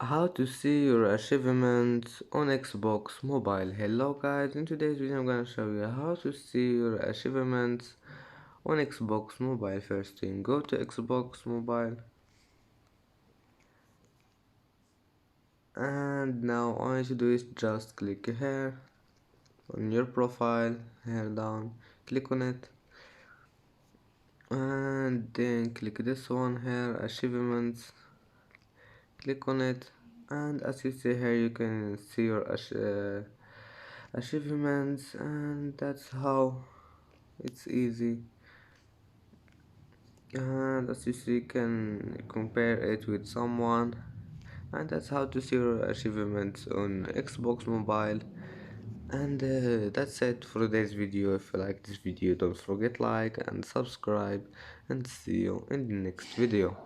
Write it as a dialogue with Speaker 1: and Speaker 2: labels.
Speaker 1: How to see your achievements on Xbox Mobile. Hello guys, in today's video I'm gonna show you how to see your achievements on Xbox Mobile. First thing, go to Xbox Mobile, and now all you need to do is just click here on your profile, here down, click on it, and then click this one here, achievements, click on it, and as you see here you can see your achievements, and that's how it's easy. And as you see you can compare it with someone, and that's how to see your achievements on Xbox Mobile. And that's it for today's video. If you like this video, don't forget like and subscribe, and see you in the next video.